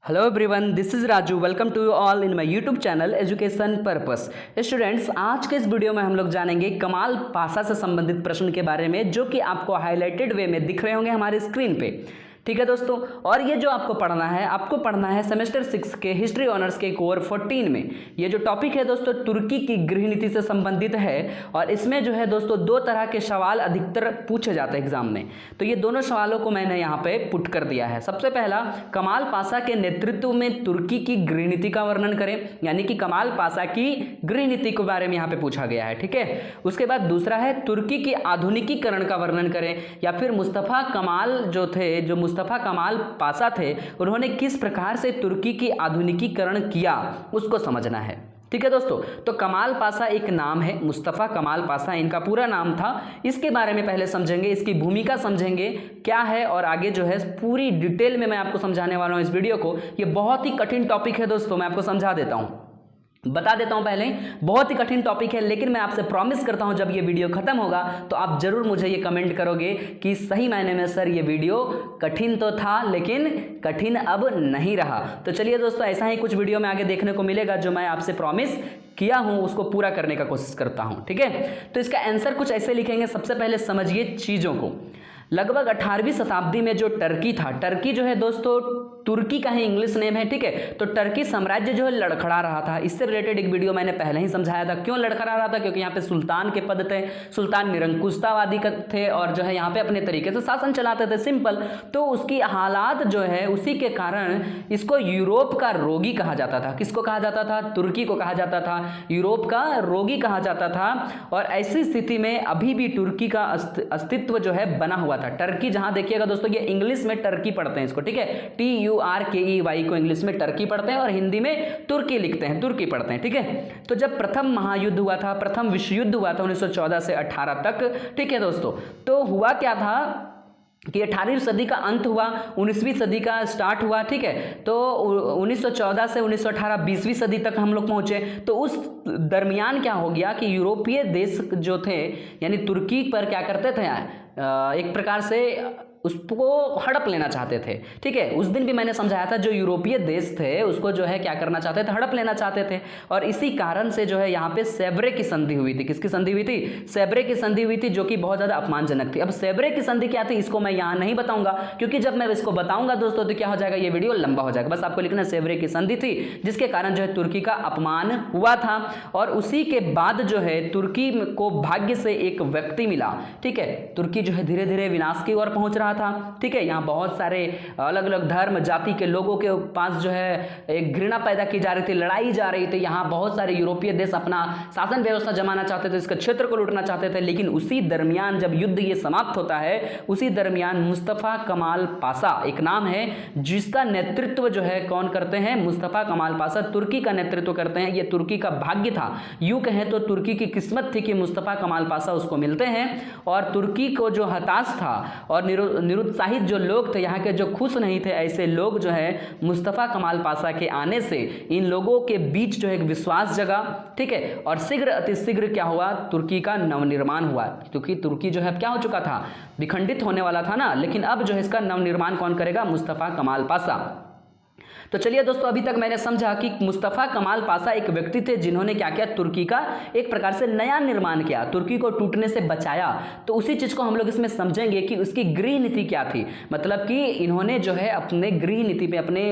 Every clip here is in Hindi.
Hello everyone, this is Raju. Welcome to you all in my YouTube channel education purpose. Students, आज के इस वीडियो में हम लोग जानेंगे कमाल पासा से संबंधित प्रश्न के बारे में, जो कि आपको हाईलाइटेड वे में दिख रहे होंगे हमारे स्क्रीन पे। ठीक है दोस्तों, और ये जो आपको पढ़ना है सेमेस्टर 6 के हिस्ट्री ऑनर्स के कोर 14 में। ये जो टॉपिक है दोस्तों, तुर्की की गृह नीति से संबंधित है, और इसमें जो है दोस्तों दो तरह के सवाल अधिकतर पूछे जाते हैं एग्जाम में। तो ये दोनों सवालों को मैंने यहाँ पे पुट कर दिया है। सबसे पहला, कमाल पासा के नेतृत्व में तुर्की की गृह नीति का वर्णन करें, यानी कि कमाल पासा की गृह नीति के बारे में यहाँ पे पूछा गया है। ठीक है, उसके बाद दूसरा है तुर्की की आधुनिकीकरण का वर्णन करें, या फिर मुस्तफा कमाल जो मुस्तफा कमाल पासा थे, उन्होंने किस प्रकार से तुर्की की आधुनिकीकरण किया, उसको समझना है। ठीक है दोस्तों, तो कमाल पासा एक नाम है, मुस्तफा कमाल पासा इनका पूरा नाम था। इसके बारे में पहले समझेंगे, इसकी भूमिका समझेंगे क्या है, और आगे जो है पूरी डिटेल में मैं आपको समझाने वाला हूं इस वीडियो को। ये बहुत ही कठिन टॉपिक है दोस्तों, मैं आपको समझा देता हूं, बता देता हूं पहले। बहुत ही कठिन टॉपिक है, लेकिन मैं आपसे प्रॉमिस करता हूं जब ये वीडियो खत्म होगा तो आप जरूर मुझे ये कमेंट करोगे कि सही मायने में सर ये वीडियो कठिन तो था, लेकिन कठिन अब नहीं रहा। तो चलिए दोस्तों, ऐसा ही कुछ वीडियो में आगे देखने को मिलेगा, जो मैं आपसे प्रॉमिस किया हूं उसको पूरा करने का कोशिश करता हूं। ठीक है, तो इसका आंसर कुछ ऐसे लिखेंगे। सबसे पहले समझिए चीजों को। लगभग 18वीं शताब्दी में जो टर्की था, टर्की जो है दोस्तों तुर्की का ही इंग्लिश नेम है। ठीक है, तो टर्की साम्राज्य जो है लड़खड़ा रहा था। इससे रिलेटेड एक वीडियो मैंने पहले ही समझाया था। क्यों लड़खड़ा रहा था? क्योंकि यहाँ पे सुल्तान के पद थे, सुल्तान निरंकुशतावादी थे, और जो है यहाँ पे अपने तरीके से शासन चलाते थे, सिंपल। तो उसकी हालात जो है, उसी के कारण इसको यूरोप का रोगी कहा जाता था। किसको कहा जाता था? तुर्की को कहा जाता था यूरोप का रोगी कहा जाता था। और ऐसी स्थिति में अभी भी तुर्की का अस्तित्व जो है बना हुआ था। टर्की, जहां देखिएगा दोस्तों, ये इंग्लिश में टर्की पढ़ते हैं इसको। ठीक है, TURKEY को इंग्लिश में टर्की पढ़ते हैं, और हिंदी में तुर्की लिखते हैं, तुर्की पढ़ते हैं। ठीक है, तो जब प्रथम महायुद्ध हुआ था, प्रथम विश्व युद्ध हुआ था 1914 से 18 तक। ठीक है दोस्तों, तो हुआ क्या था कि 18वीं सदी का अंत हुआ, 19वीं सदी का स्टार्ट हुआ। ठीक है, तो 1914 से 1918 20वीं सदी तक हम लोग पहुंचे। तो उस दरमियान क्या हो गया कि यूरोपीय देश जो थे, यानी तुर्की पर क्या करते थे, एक प्रकार से उसको हड़प लेना चाहते थे। ठीक है, उस दिन भी मैंने समझाया था, जो यूरोपीय देश थे उसको जो है क्या करना चाहते थे, हड़प लेना चाहते थे। और इसी कारण से जो है यहाँ पे सेब्रे की संधि हुई थी। किसकी संधि हुई थी? सेब्रे की संधि हुई थी, जो कि बहुत ज्यादा अपमानजनक थी। अब सेब्रे की संधि क्या थी, इसको मैं यहाँ नहीं बताऊंगा, क्योंकि जब मैं इसको बताऊंगा दोस्तों तो क्या हो जाएगा, ये वीडियो लंबा हो जाएगा। बस आपको लिखना सेब्रे की संधि थी, जिसके कारण जो है तुर्की का अपमान हुआ था। और उसी के बाद जो है तुर्की को भाग्य से एक व्यक्ति मिला। ठीक है, तुर्की जो है धीरे धीरे विनाश की ओर पहुंच रहा था। ठीक है, यहाँ बहुत सारे अलग अलग धर्म जाति के लोगों के पास जो है एक घृणा पैदा की जा रही थी, लड़ाई जा रही थी। यहाँ बहुत सारे यूरोपीय देश अपना शासन व्यवस्था जमाना चाहते थे, इसके क्षेत्र को लूटना चाहते थे। लेकिन उसी दरमियान जब युद्ध ये समाप्त होता है, उसी दरमियान मुस्तफा कमाल पासा एक नाम है, जिसका नेतृत्व जो है कौन करते हैं? मुस्तफा कमाल पासा तुर्की का नेतृत्व करते हैं। ये तुर्की का भाग्य था, यूं कहें तो तुर्की की किस्मत थी कि मुस्तफा कमाल पासा उसको मिलते हैं। और तुर्की को जो हताश था और निरुत्साहित जो लोग थे, यहाँ के जो खुश नहीं थे, ऐसे लोग जो है मुस्तफा कमाल पासा के आने से इन लोगों के बीच जो है एक विश्वास जगा। ठीक है, और शीघ्र अतिशीघ्र क्या हुआ, तुर्की का नवनिर्माण हुआ। क्योंकि तुर्की जो है क्या हो चुका था, विखंडित होने वाला था ना, लेकिन अब जो है इसका नवनिर्माण कौन करेगा? मुस्तफा कमाल पासा। तो चलिए दोस्तों, अभी तक मैंने समझा कि मुस्तफा कमाल पासा एक व्यक्ति थे जिन्होंने क्या किया, तुर्की का एक प्रकार से नया निर्माण किया, तुर्की को टूटने से बचाया। तो उसी चीज को हम लोग इसमें समझेंगे कि उसकी गृह नीति क्या थी। मतलब कि इन्होंने जो है अपने गृह नीति में, अपने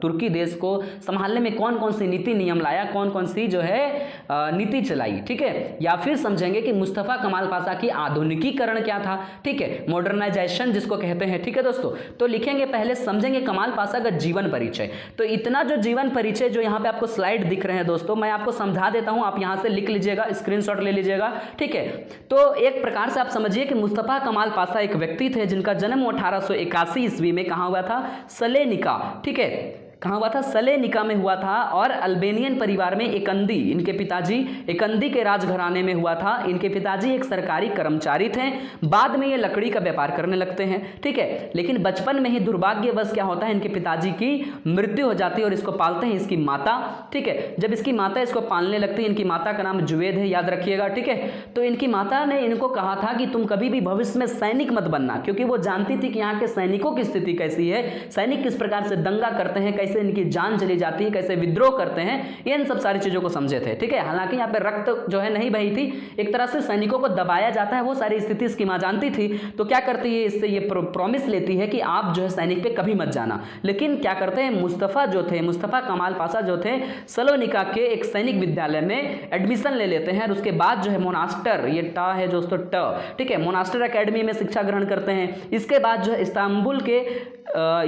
तुर्की देश को संभालने में कौन कौन सी नीति नियम लाया, कौन कौन सी जो है नीति चलाई। ठीक है, या फिर समझेंगे कि मुस्तफा कमाल पासा की आधुनिकीकरण क्या था। ठीक है, मॉडर्नाइजेशन जिसको कहते हैं। ठीक है दोस्तों, तो लिखेंगे, पहले समझेंगे कमाल पासा का जीवन परिचय। तो इतना जो जीवन परिचय जो यहाँ पे आपको स्लाइड दिख रहे हैं दोस्तों, मैं आपको समझा देता हूं, आप यहां से लिख लीजिएगा, स्क्रीनशॉट ले लीजिएगा। ठीक है, तो एक प्रकार से आप समझिए कि मुस्तफा कमाल पासा एक व्यक्ति थे जिनका जन्म 1881 ईस्वी में कहां हुआ था? सलेनिका। ठीक है, कहाँ हुआ था? सलेनिका में हुआ था। और अल्बेनियन परिवार में एकंदी, इनके पिताजी एकंदी के राजघराने में हुआ था। इनके पिताजी एक सरकारी कर्मचारी थे, बाद में ये लकड़ी का व्यापार करने लगते हैं। ठीक है, लेकिन बचपन में ही दुर्भाग्यवश क्या होता है, इनके पिताजी की मृत्यु हो जाती है, और इसको पालते हैं इसकी माता। ठीक है, जब इसकी माता इसको पालने लगती है, इनकी माता का नाम जुवेद है, याद रखिएगा। ठीक है, तो इनकी माता ने इनको कहा था कि तुम कभी भी भविष्य में सैनिक मत बनना, क्योंकि वो जानती थी कि यहाँ के सैनिकों की स्थिति कैसी है, सैनिक किस प्रकार से दंगा करते हैं, कैसे कैसे इनकी जान चली जाती है, कैसे विद्रोह करते हैं, ये इन सब सारी चीज़ों को समझे थे। ठीक है, हालांकि यहाँ पे रक्त जो है नहीं बही थी, एक तरह से सैनिकों को दबाया जाता है, वो सारी स्थिति इसकी माँ जानती थी। तो क्या करती है, इससे ये प्रॉमिस लेती है कि आप जो है सैनिक पे कभी मत जाना। लेकिन क्या करते हैं, मुस्तफ़ा कमाल पाशा जो थे सलोनिका के एक सैनिक विद्यालय में एडमिशन ले लेते हैं और उसके बाद जो है मोनास्टर, ये टा है दोस्तों ट, ठीक है, मोनास्टर एकेडमी में शिक्षा ग्रहण करते हैं। इसके बाद जो है इस्तांबुल के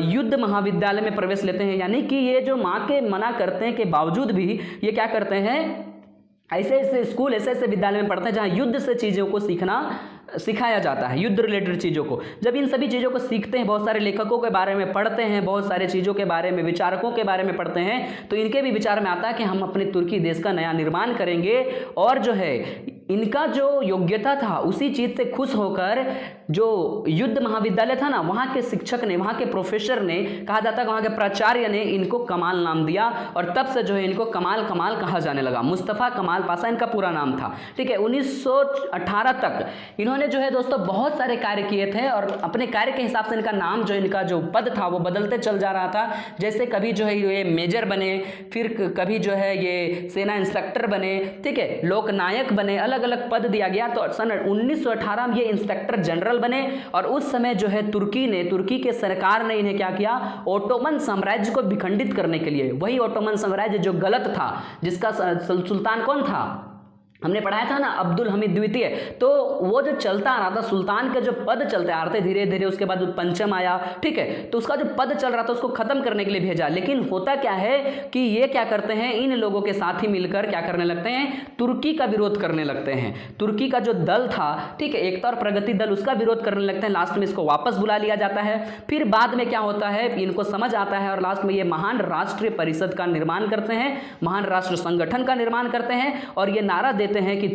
युद्ध महाविद्यालय में प्रवेश लेते हैं। यानी कि ये जो माँ के मना करते हैं के बावजूद भी ये क्या करते हैं, ऐसे ऐसे स्कूल, ऐसे ऐसे विद्यालय में पढ़ते हैं जहाँ युद्ध से चीज़ों को सिखाया जाता है, युद्ध रिलेटेड चीज़ों को। जब इन सभी चीज़ों को सीखते हैं, बहुत सारे लेखकों के बारे में पढ़ते हैं, बहुत सारे चीज़ों के बारे में, विचारकों के बारे में पढ़ते हैं, तो इनके भी विचार में आता है कि हम अपने तुर्की देश का नया निर्माण करेंगे। और जो है इनका जो योग्यता था उसी चीज़ से खुश होकर जो युद्ध महाविद्यालय था ना, वहाँ के शिक्षक ने, वहाँ के प्रोफेसर ने, कहा जाता है वहाँ के प्राचार्य ने इनको कमाल नाम दिया और तब से जो है इनको कमाल कहा जाने लगा। मुस्तफ़ा कमाल पाशा इनका पूरा नाम था। ठीक है, 1918 तक इन्होंने जो है दोस्तों बहुत सारे कार्य किए थे और अपने कार्य के हिसाब से इनका नाम जो, इनका जो पद था वो बदलते चल जा रहा था। जैसे कभी जो है ये मेजर बने, फिर कभी जो है ये सेना इंस्पेक्टर बने, ठीक है, लोकनायक बने, अलग अलग पद दिया गया। तो सन 1918 में ये इंस्पेक्टर जनरल बने और उस समय जो है तुर्की के सरकार ने इन्हें क्या किया, ओटोमन साम्राज्य को विखंडित करने के लिए, वही ओटोमन साम्राज्य जो गलत था, जिसका सुल्तान कौन था, हमने पढ़ाया था ना, अब्दुल हमीद द्वितीय। तो वो जो चलता आ रहा था, सुल्तान के जो पद चलते आ रहे थे धीरे धीरे, उसके बाद पंचम आया, ठीक है, तो उसका जो पद चल रहा था उसको खत्म करने के लिए भेजा। लेकिन होता क्या है कि ये क्या करते हैं, इन लोगों के साथ ही मिलकर क्या करने लगते हैं, तुर्की का विरोध करने लगते हैं। तुर्की का जो दल था, ठीक है, एकता और प्रगति दल, उसका विरोध करने लगते हैं। लास्ट में इसको वापस बुला लिया जाता है। फिर बाद में क्या होता है, इनको समझ आता है और लास्ट में ये महान राष्ट्रीय परिषद का निर्माण करते हैं, महान राष्ट्र संगठन का निर्माण करते हैं और ये नारा देते हैं कि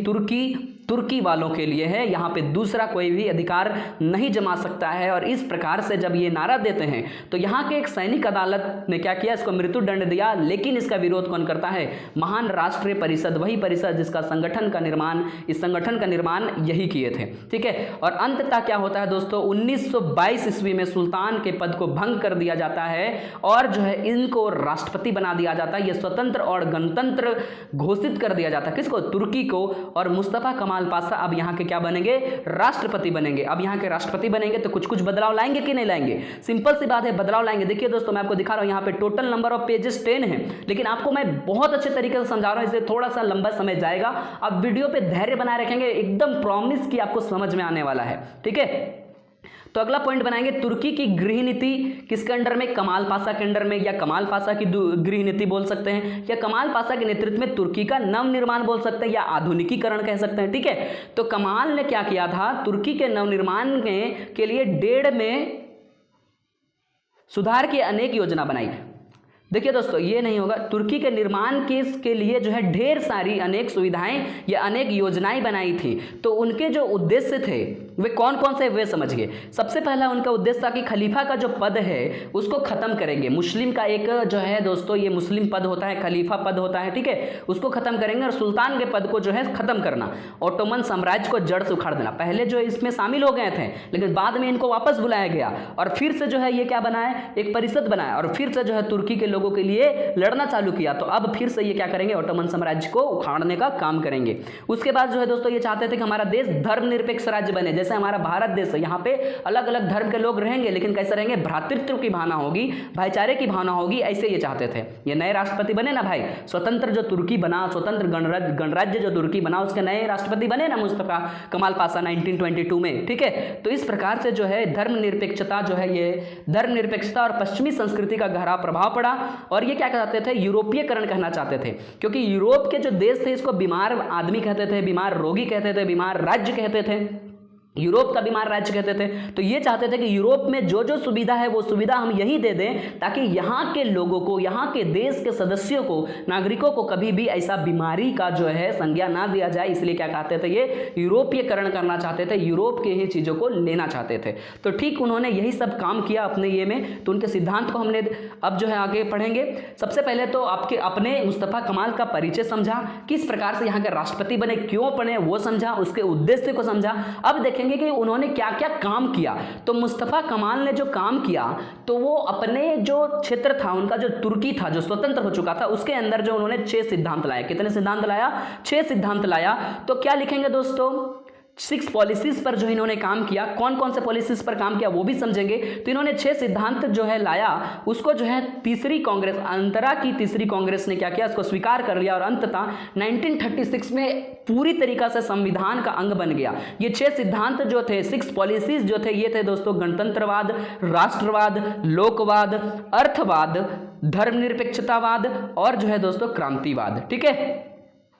तुर्की वालों के लिए है, यहाँ पे दूसरा कोई भी अधिकार नहीं जमा सकता है। और इस प्रकार से जब ये नारा देते हैं तो यहाँ के एक सैनिक अदालत ने क्या किया, इसको मृत्यु दंड दिया। लेकिन इसका विरोध कौन करता है, महान राष्ट्रीय परिषद, वही परिषद जिसका संगठन का निर्माण, इस संगठन का निर्माण यही किए थे। ठीक है, और अंततः क्या होता है दोस्तों, 1922 ईस्वी में सुल्तान के पद को भंग कर दिया जाता है और जो है इनको राष्ट्रपति बना दिया जाता है। ये स्वतंत्र और गणतंत्र घोषित कर दिया जाता है, किसको, तुर्की को। और मुस्तफ़ा कमाल पाशा अब यहाँ के क्या बनेंगे, राष्ट्रपति बनेंगे। अब यहाँ के राष्ट्रपति बनेंगे तो कुछ बदलाव लाएंगे कि नहीं लाएंगे, सिंपल सी बात है, बदलाव लाएंगे। देखिए दोस्तों, मैं आपको दिखा रहा हूँ, यहाँ पे टोटल नंबर ऑफ पेजेस 10 है, लेकिन आपको मैं बहुत अच्छे तरीके से समझा रहा हूँ, इसलिए थोड़ा सा लंबा समय जाएगा। अब वीडियो पे धैर्य बनाए रखेंगे, एकदम प्रॉमिस कि आपको समझ में आने वाला है। ठीक है, तो अगला पॉइंट बनाएंगे, तुर्की की गृह नीति किसके अंडर में, कमाल पाशा के अंडर में, या कमाल पाशा की गृह नीति बोल सकते हैं, या कमाल पाशा के नेतृत्व में तुर्की का नवनिर्माण बोल सकते हैं, या आधुनिकीकरण कह सकते हैं। ठीक है, तो कमाल ने क्या किया था, तुर्की के नवनिर्माण के लिए 1.5 में सुधार की अनेक योजना बनाई। देखिए दोस्तों, ये नहीं होगा, तुर्की के निर्माण के लिए जो है ढेर सारी अनेक सुविधाएं या अनेक योजनाएं बनाई थी। तो उनके जो उद्देश्य थे वे कौन कौन से, वे समझिए। सबसे पहला उनका उद्देश्य था कि खलीफा का जो पद है उसको खत्म करेंगे। मुस्लिम का एक जो है दोस्तों, ये मुस्लिम पद होता है, खलीफा पद होता है, ठीक है, उसको खत्म करेंगे और सुल्तान के पद को जो है खत्म करना, ओटोमन साम्राज्य को जड़ से उखाड़ देना। पहले जो इसमें शामिल हो गए थे, लेकिन बाद में इनको वापस बुलाया गया और फिर से जो है ये क्या बनाया, एक परिषद बनाया और फिर से जो है तुर्की के लोगों के लिए लड़ना चालू किया। तो अब फिर से ये क्या करेंगे, ओटोमन साम्राज्य को उखाड़ने का काम करेंगे। उसके बाद जो है दोस्तों, ये चाहते थे कि हमारा देश धर्मनिरपेक्ष राज्य बने, जैसे हमारा भारत देश है, यहाँ पे अलग अलग धर्म के लोग रहेंगे, लेकिन कैसे रहेंगे, भ्रातृत्व की भावना होगी, भाईचारे की भावना होगी, ऐसे ये चाहते थे। ये नए राष्ट्रपति बने ना भाई, स्वतंत्र जो तुर्की बना, स्वतंत्र गणराज्य जो तुर्की बना, उसके नए राष्ट्रपति बने ना मुस्तफा कमाल पाशा 1922 में। ठीक है, तो इस प्रकार से जो है धर्मनिरपेक्षता जो है, ये धर्मनिरपेक्षता और पश्चिमी संस्कृति का गहरा प्रभाव पड़ा। और ये क्या कहते थे, यूरोपीयकरण कहना चाहते थे, क्योंकि यूरोप के जो देश थे इसको बीमार आदमी कहते थे, बीमार रोगी कहते थे, बीमार राज्य कहते थे, यूरोप का बीमार राज्य कहते थे। तो ये चाहते थे कि यूरोप में जो जो सुविधा है वो सुविधा हम यहीं दे दें, ताकि यहाँ के लोगों को, यहाँ के देश के सदस्यों को, नागरिकों को कभी भी ऐसा बीमारी का जो है संज्ञा ना दिया जाए। इसलिए क्या कहते थे, ये यूरोपीयकरण करना चाहते थे, यूरोप के ही चीज़ों को लेना चाहते थे। तो ठीक उन्होंने यही सब काम किया अपने ये में। तो उनके सिद्धांत को हमने अब जो है आगे पढ़ेंगे। सबसे पहले तो आपके अपने मुस्तफ़ा कमाल का परिचय समझा, किस प्रकार से यहाँ के राष्ट्रपति बने, क्यों बने वो समझा, उसके उद्देश्य को समझा। अब देखिए देखेंगे कि उन्होंने क्या क्या काम किया। तो मुस्तफ़ा कमाल ने जो काम किया तो वो अपने जो क्षेत्र था उनका, जो तुर्की था, जो स्वतंत्र हो चुका था, उसके अंदर जो उन्होंने 6 सिद्धांत लाए। कितने सिद्धांत लाया? 6 सिद्धांत लाया। तो क्या लिखेंगे दोस्तों? 6 पॉलिसीज पर जो इन्होंने काम किया। कौन कौन से पॉलिसीज पर काम किया वो भी समझेंगे। तो इन्होंने 6 सिद्धांत जो है लाया, उसको जो है तीसरी कांग्रेस, अंतरा की तीसरी कांग्रेस ने क्या किया, उसको स्वीकार कर लिया और अंततः 1936 में पूरी तरीका से संविधान का अंग बन गया। ये 6 सिद्धांत जो थे, 6 पॉलिसीज जो थे, ये थे दोस्तों गणतंत्रवाद, राष्ट्रवाद, लोकवाद, अर्थवाद, धर्मनिरपेक्षतावाद और जो है दोस्तों क्रांतिवाद। ठीक है,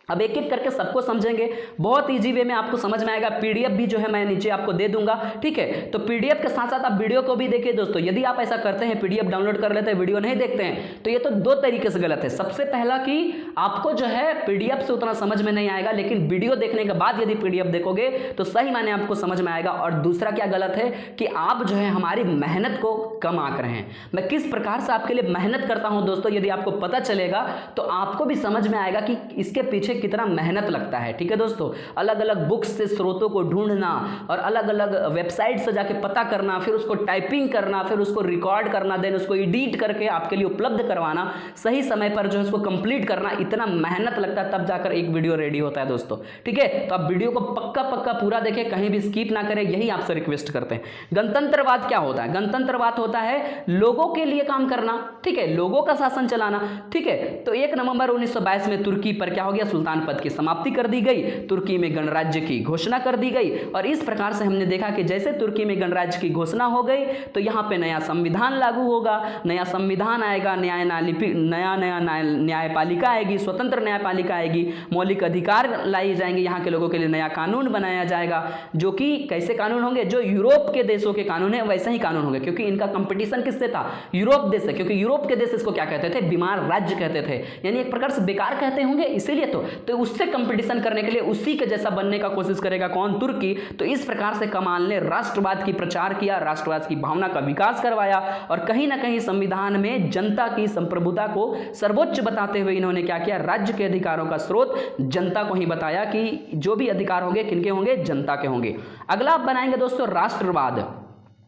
अब एक एक करके सबको समझेंगे, बहुत इजी वे में आपको समझ में आएगा। पीडीएफ भी जो है मैं नीचे आपको दे दूंगा। ठीक है, तो पीडीएफ के साथ साथ आप वीडियो को भी देखिए दोस्तों। यदि आप ऐसा करते हैं, पीडीएफ डाउनलोड कर लेते हैं, वीडियो नहीं देखते हैं, तो ये तो 2 तरीके से गलत है। सबसे पहला कि आपको जो है पीडीएफ से उतना समझ में नहीं आएगा, लेकिन वीडियो देखने के बाद यदि पीडीएफ देखोगे तो सही माने आपको समझ में आएगा। और दूसरा क्या गलत है कि आप जो है हमारी मेहनत को कम आंक रहे हैं। मैं किस प्रकार से आपके लिए मेहनत करता हूं दोस्तों, यदि आपको पता चलेगा तो आपको भी समझ में आएगा कि इसके पीछे कितना मेहनत लगता है। ठीक है दोस्तों, अलग अलग बुक्स से स्रोतों को ढूंढना और अलग अलग वेबसाइट से जाके पता करना, फिर उसको टाइपिंग करना, फिर उसको रिकॉर्ड करना, देन उसको एडिट करके आपके लिए उपलब्ध करवाना, सही समय पर जो है उसको कंप्लीट करना, इतना मेहनत लगता है, तब जाकर एक वीडियो रेडी होता है दोस्तों। ठीक है, तो आप वीडियो को पक्का पक्का पूरा देखें, कहीं भी स्किप ना करें, यही आपसे रिक्वेस्ट करते हैं। गणतंत्रवाद क्या होता है? गणतंत्रवाद होता है लोगों के लिए काम करना। ठीक है, लोगों का शासन चलाना। ठीक है, तो 1 नवंबर 1922 में तुर्की पर क्या हो गया, सुल्तान पद की समाप्ति कर दी गई, तुर्की में गणराज्य की घोषणा कर दी गई। और इस प्रकार से हमने देखा कि जैसे तुर्की में गणराज्य की घोषणा हो गई तो यहाँ पे नया संविधान लागू होगा, नया संविधान आएगा, नया न्यायपालिका आएगी, स्वतंत्र न्यायपालिका आएगी, मौलिक अधिकार लाई जाएंगे, यहाँ के लोगों के लिए नया कानून बनाया जाएगा, जो कि कैसे कानून होंगे, जो यूरोप के देशों के कानून है वैसे ही कानून होंगे, क्योंकि इनका कंपटीशन किससे था? यूरोप देश से, क्योंकि यूरोप के देश इसको क्या कहते थे? बीमार राज्य कहते थे, यानी एक प्रकार से बेकार कहते होंगे, इसीलिए तो उससे कंपटीशन करने के लिए उसी के जैसा बनने का कोशिश करेगा कौन? तुर्की। तो इस प्रकार से कमाल ने राष्ट्रवाद की प्रचार किया, राष्ट्रवाद की भावना का विकास करवाया और कहीं ना कहीं संविधान में जनता की संप्रभुता को सर्वोच्च बताते हुए इन्होंने क्या किया? राज्य के अधिकारों का स्रोत जनता को ही बताया कि जो भी अधिकार होंगे किनके होंगे? जनता के होंगे। अगला आप बनाएंगे दोस्तों राष्ट्रवाद।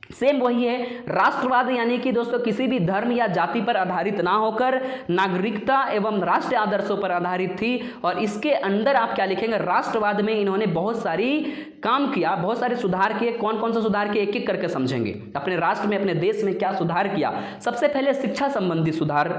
सेम वही है, राष्ट्रवाद यानी कि दोस्तों किसी भी धर्म या जाति पर आधारित ना होकर नागरिकता एवं राष्ट्रीय आदर्शों पर आधारित थी। और इसके अंदर आप क्या लिखेंगे? राष्ट्रवाद में इन्होंने बहुत सारी काम किया, बहुत सारे सुधार किए। कौन कौन सा सुधार किए एक एक करके समझेंगे। अपने राष्ट्र में, अपने देश में क्या सुधार किया? सबसे पहले शिक्षा संबंधी सुधार।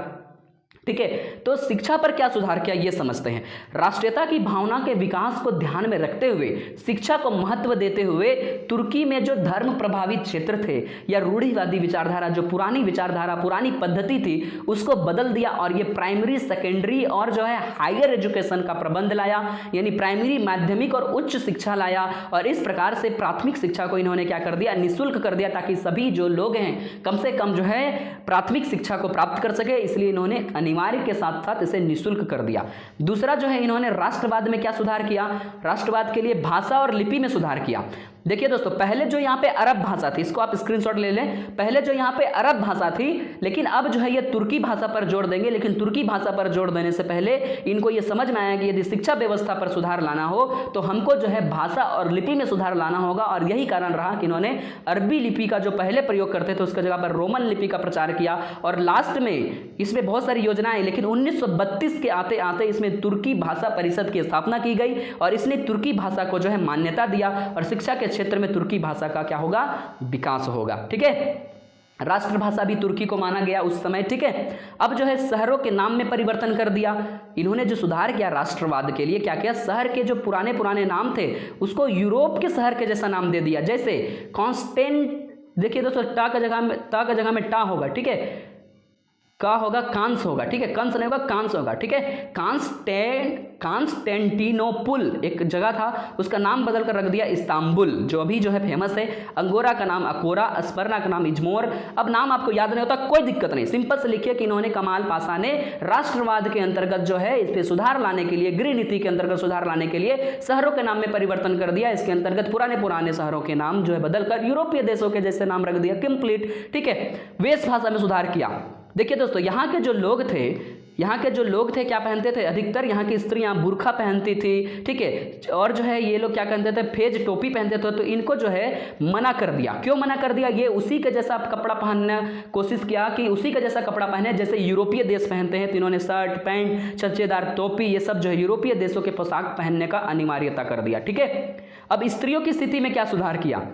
ठीक है, तो शिक्षा पर क्या सुधार किया ये समझते हैं। राष्ट्रीयता की भावना के विकास को ध्यान में रखते हुए, शिक्षा को महत्व देते हुए तुर्की में जो धर्म प्रभावित क्षेत्र थे या रूढ़िवादी विचारधारा, जो पुरानी विचारधारा, पुरानी पद्धति थी, उसको बदल दिया और ये प्राइमरी, सेकेंडरी और जो है हायर एजुकेशन का प्रबंध लाया, यानी प्राइमरी, माध्यमिक और उच्च शिक्षा लाया। और इस प्रकार से प्राथमिक शिक्षा को इन्होंने क्या कर दिया? निःशुल्क कर दिया, ताकि सभी जो लोग हैं कम से कम जो है प्राथमिक शिक्षा को प्राप्त कर सके। इसलिए इन्होंने अनिवार्य के साथ साथ इसे निःशुल्क कर दिया। दूसरा जो है, इन्होंने राष्ट्रवाद में क्या सुधार किया? राष्ट्रवाद के लिए भाषा और लिपि में सुधार किया। देखिए दोस्तों, पहले जो यहाँ पे अरब भाषा थी, इसको आप स्क्रीनशॉट ले लें। पहले जो यहाँ पे अरब भाषा थी, लेकिन अब जो है ये तुर्की भाषा पर जोड़ देंगे। लेकिन तुर्की भाषा पर जोड़ देने से पहले इनको ये समझ में आया कि यदि शिक्षा व्यवस्था पर सुधार लाना हो तो हमको जो है भाषा और लिपि में सुधार लाना होगा। और यही कारण रहा कि इन्होंने अरबी लिपि का जो पहले प्रयोग करते थे उसके जगह पर रोमन लिपि का प्रचार किया। और लास्ट में इसमें बहुत सारी योजनाएं, लेकिन 1932 के आते आते इसमें तुर्की भाषा परिषद की स्थापना की गई और इसने तुर्की भाषा को जो है मान्यता दिया और शिक्षा के क्षेत्र में तुर्की भाषा का क्या होगा? विकास होगा। ठीक है, राष्ट्रभाषा भी तुर्की को माना गया उस समय। ठीक है, अब जो है शहरों के नाम में परिवर्तन कर दिया। इन्होंने जो सुधार किया राष्ट्रवाद के लिए, क्या किया? शहर के जो पुराने पुराने नाम थे उसको यूरोप के शहर के जैसा नाम दे दिया। जैसे कॉन्स्टेंट, देखिए दोस्तों, टा का जगह में टा होगा। ठीक है, का होगा कांस होगा। ठीक है, कंस नहीं होगा, कांस होगा। ठीक है, कांस्टेंटिनोपुल एक जगह था, उसका नाम बदल कर रख दिया इस्तांबुल, जो अभी जो है फेमस है। अंगोरा का नाम अकोरा, स्पर्ना का नाम इजमोर। अब नाम आपको याद नहीं होता, कोई दिक्कत नहीं, सिंपल से लिखिए कि इन्होंने कमाल पाशा ने राष्ट्रवाद के अंतर्गत जो है इस पे सुधार लाने के लिए, गृह नीति के अंतर्गत सुधार लाने के लिए शहरों के नाम में परिवर्तन कर दिया। इसके अंतर्गत पुराने पुराने शहरों के नाम जो है बदलकर यूरोपीय देशों के जैसे नाम रख दिया, कंप्लीट। ठीक है, वेश भाषा में सुधार किया। देखिए दोस्तों, यहाँ के जो लोग थे यहाँ के जो लोग थे क्या पहनते थे, अधिकतर यहाँ की स्त्रियाँ बुर्खा पहनती थी, ठीक है, और जो है ये लोग क्या कहते थे, फेज टोपी पहनते थे। तो इनको जो है मना कर दिया। क्यों मना कर दिया? ये उसी के जैसा कपड़ा पहनने कोशिश किया कि उसी का जैसा कपड़ा पहने जैसे यूरोपीय देश पहनते हैं। तो इन्होंने शर्ट पैंट छज्जेदार टोपी ये सब जो है यूरोपीय देशों के पोशाक पहनने का अनिवार्यता कर दिया, ठीक है। अब स्त्रियों की स्थिति में क्या सुधार किया?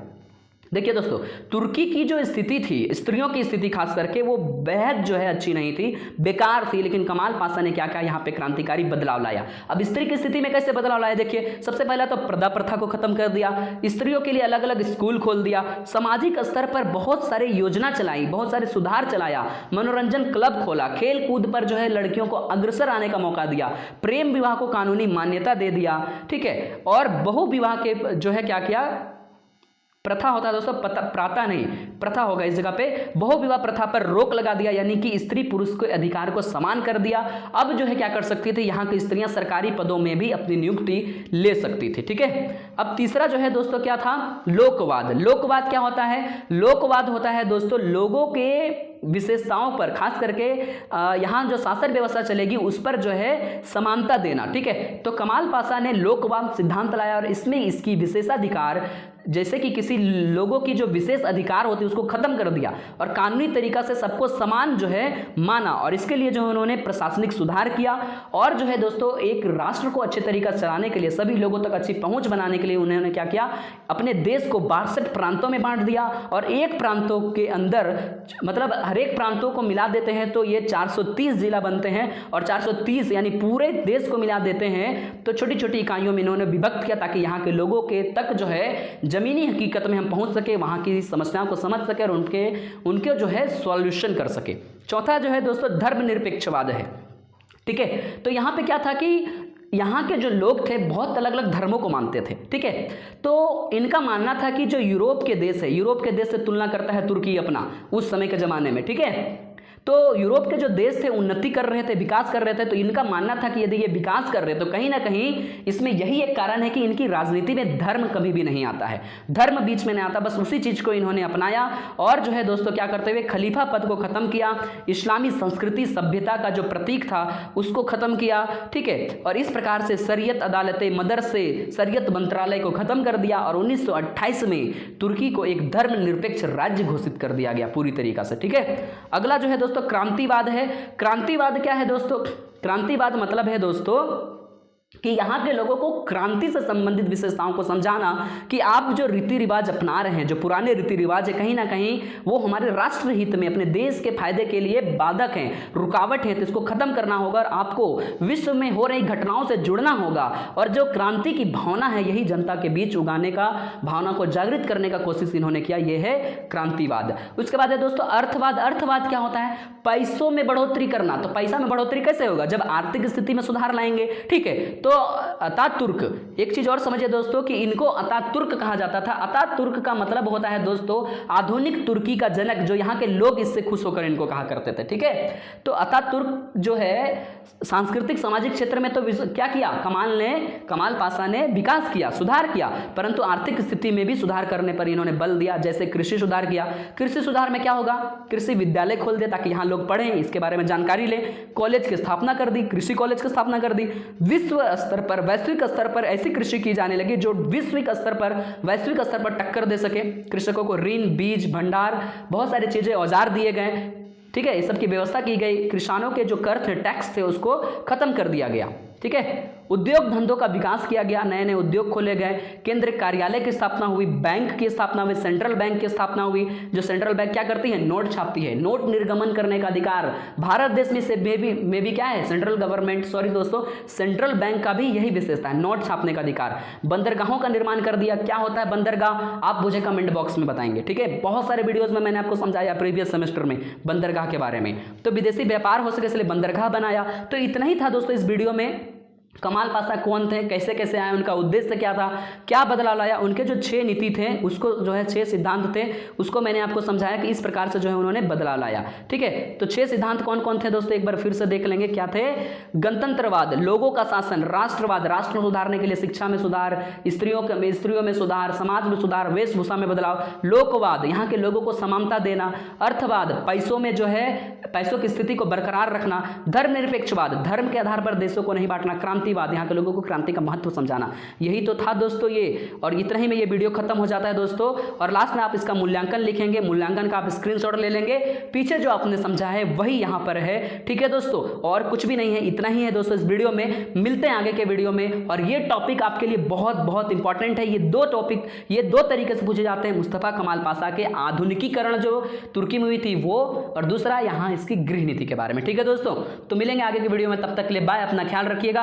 देखिए दोस्तों, तुर्की की जो स्थिति थी, स्त्रियों की स्थिति खास करके, वो बेहद जो है अच्छी नहीं थी, बेकार थी। लेकिन कमाल पाशा ने क्या किया, यहाँ पे क्रांतिकारी बदलाव लाया। अब स्त्री की स्थिति में कैसे बदलाव लाया? देखिए, सबसे पहला तो पर्दा प्रथा को खत्म कर दिया, स्त्रियों के लिए अलग अलग स्कूल खोल दिया, सामाजिक स्तर पर बहुत सारे योजना चलाई, बहुत सारे सुधार चलाया, मनोरंजन क्लब खोला, खेल कूद पर जो है लड़कियों को अग्रसर आने का मौका दिया, प्रेम विवाह को कानूनी मान्यता दे दिया, ठीक है। और बहु विवाह के जो है क्या किया, प्रथा होता है दोस्तों, प्राता नहीं प्रथा होगा इस जगह पे, बहु विवाह प्रथा पर रोक लगा दिया, यानी कि स्त्री पुरुष के अधिकार को समान कर दिया। अब जो है क्या कर सकती थी, यहाँ की स्त्रियां सरकारी पदों में भी अपनी नियुक्ति ले सकती थी, ठीक है। अब तीसरा जो है दोस्तों क्या था, लोकवाद। लोकवाद क्या होता है? लोकवाद होता है दोस्तों लोगों के विशेषताओं पर, खास करके यहाँ जो शासन व्यवस्था चलेगी उस पर जो है समानता देना, ठीक है। तो कमाल पाशा ने लोकवाद सिद्धांत लाया और इसमें इसकी विशेषाधिकार, जैसे कि किसी लोगों की जो विशेष अधिकार होती है उसको खत्म कर दिया और कानूनी तरीका से सबको समान जो है माना। और इसके लिए जो उन्होंने प्रशासनिक सुधार किया और जो है दोस्तों एक राष्ट्र को अच्छे तरीका से चलाने के लिए, सभी लोगों तक अच्छी पहुंच बनाने के लिए उन्होंने क्या किया, अपने देश को 62 प्रांतों में बांट दिया। और एक प्रांतों के अंदर, मतलब हर एक प्रांतों को मिला देते हैं तो ये 430 जिला बनते हैं, और 430 यानी पूरे देश को मिला देते हैं तो छोटी छोटी इकाइयों में इन्होंने विभक्त किया, ताकि यहाँ के लोगों के तक जो है जमीनी हकीकत में हम पहुंच सके, वहां की समस्याओं को समझ सके और उनके जो है सॉल्यूशन कर सके। चौथा जो है दोस्तों धर्मनिरपेक्षवाद है, ठीक है। तो यहाँ पे क्या था कि यहाँ के जो लोग थे बहुत अलग अलग धर्मों को मानते थे, ठीक है। तो इनका मानना था कि जो यूरोप के देश है, यूरोप के देश से तुलना करता है तुर्की अपना उस समय के ज़माने में, ठीक है। तो यूरोप के जो देश थे उन्नति कर रहे थे, विकास कर रहे थे, तो इनका मानना था कि यदि ये विकास कर रहे तो कहीं ना कहीं इसमें यही एक कारण है कि इनकी राजनीति में धर्म कभी भी नहीं आता है, धर्म बीच में नहीं आता। बस उसी चीज़ को इन्होंने अपनाया और जो है दोस्तों क्या करते हुए खलीफा पद को खत्म किया, इस्लामी संस्कृति सभ्यता का जो प्रतीक था उसको खत्म किया, ठीक है। और इस प्रकार से शरीयत अदालतें, मदरसे, शरीयत मंत्रालय को खत्म कर दिया और 1928 में तुर्की को एक धर्मनिरपेक्ष राज्य घोषित कर दिया गया पूरी तरीका से, ठीक है। अगला जो है दोस्तों क्रांतिवाद है। क्रांतिवाद क्या है दोस्तों? क्रांतिवाद मतलब है दोस्तों कि यहाँ के लोगों को क्रांति से संबंधित विशेषताओं को समझाना कि आप जो रीति रिवाज अपना रहे हैं, जो पुराने रीति रिवाज है, कहीं ना कहीं वो हमारे राष्ट्र हित में, अपने देश के फायदे के लिए बाधक हैं, रुकावट है, तो इसको खत्म करना होगा और आपको विश्व में हो रही घटनाओं से जुड़ना होगा। और जो क्रांति की भावना है यही जनता के बीच उगाने का, भावना को जागृत करने का कोशिश इन्होंने किया, ये है क्रांतिवाद। उसके बाद है दोस्तों अर्थवाद। अर्थवाद क्या होता है? पैसों में बढ़ोतरी करना। तो पैसा में बढ़ोतरी कैसे होगा? जब आर्थिक स्थिति में सुधार लाएंगे, ठीक है। तो अतातुर्क, एक चीज और समझिए दोस्तों कि इनको अतातुर्क कहा जाता था। अतातुर्क का मतलब होता है दोस्तों आधुनिक तुर्की का जनक, जो यहाँ के लोग इससे खुश होकर इनको कहा करते थे, ठीक है। तो अतातुर्क जो है सांस्कृतिक सामाजिक क्षेत्र में तो क्या किया, कमाल पाशा ने विकास किया, सुधार किया, परंतु आर्थिक स्थिति में भी सुधार करने पर इन्होंने बल दिया। जैसे कृषि सुधार किया। कृषि सुधार में क्या होगा? कृषि विद्यालय खोल दिया ताकि यहाँ लोग पढ़ें, इसके बारे में जानकारी लें। कॉलेज की स्थापना कर दी, कृषि कॉलेज की स्थापना कर दी। विश्व स्तर पर, वैश्विक स्तर पर ऐसी कृषि की जाने लगी जो वैश्विक स्तर पर टक्कर दे सके। कृषकों को ऋण, बीज, भंडार, बहुत सारी चीजें, औजार दिए गए, ठीक है। इस सब की व्यवस्था की गई। किसानों के जो कर थे, टैक्स थे, उसको खत्म कर दिया गया, ठीक है। उद्योग धंधों का विकास किया गया, नए नए उद्योग खोले गए, केंद्र कार्यालय की स्थापना हुई, बैंक की स्थापना हुई, सेंट्रल बैंक की स्थापना हुई। जो सेंट्रल बैंक क्या करती है? नोट छापती है। नोट निर्गमन करने का अधिकार भारत देश में भी क्या है? सेंट्रल गवर्नमेंट, सॉरी दोस्तों, सेंट्रल बैंक का भी यही विशेषता है, नोट छापने का अधिकार। बंदरगाहों का निर्माण कर दिया। क्या होता है बंदरगाह? आप मुझे कमेंट बॉक्स में बताएंगे, ठीक है। बहुत सारे वीडियोज में मैंने आपको समझाया प्रीवियस सेमेस्टर में बंदरगाह के बारे में। तो विदेशी व्यापार हो सके इसलिए बंदरगाह बनाया। तो इतना ही था दोस्तों इस वीडियो में। कमाल पाशा कौन थे, कैसे कैसे आए, उनका उद्देश्य क्या था, क्या बदलाव लाया, उनके जो 6 नीति थे उसको जो है 6 सिद्धांत थे उसको मैंने आपको समझाया कि इस प्रकार से जो है उन्होंने बदलाव लाया। ठीक है, तो 6 सिद्धांत कौन कौन थे दोस्तों, एक बार फिर से देख लेंगे। क्या थे? गणतंत्रवाद, लोगों का शासन, राष्ट्रवाद, राष्ट्र को सुधारने के लिए शिक्षा में सुधार, स्त्रियों में सुधार, समाज में सुधार, वेशभूषा में बदलाव, लोकवाद, यहाँ के लोगों को समानता देना, अर्थवाद, पैसों में जो है पैसों की स्थिति को बरकरार रखना, धर्मनिरपेक्षवाद, धर्म के आधार पर देशों को नहीं बांटना, क्रांतिवाद, यहाँ के लोगों को क्रांति का महत्व समझाना। यही तो था दोस्तों ये, और इतना ही में ये वीडियो खत्म हो जाता है दोस्तों। और लास्ट में आप इसका मूल्यांकन लिखेंगे, मूल्यांकन का आप स्क्रीनशॉट ले लेंगे, पीछे जो आपने समझा है वही यहाँ पर है। ठीक है दोस्तों, और कुछ भी नहीं है, इतना ही है दोस्तों इस वीडियो में। मिलते हैं आगे के वीडियो में। और ये टॉपिक आपके लिए बहुत बहुत इंपॉर्टेंट है। ये 2 टॉपिक, ये 2 तरीके से पूछे जाते हैं। मुस्तफा कमाल पाशा के आधुनिकीकरण जो तुर्की मूवी थी वो, और दूसरा यहाँ इसकी गृह नीति के बारे में। ठीक है दोस्तों, तो मिलेंगे आगे की वीडियो में, तब तक के लिए बाय, अपना ख्याल रखिएगा।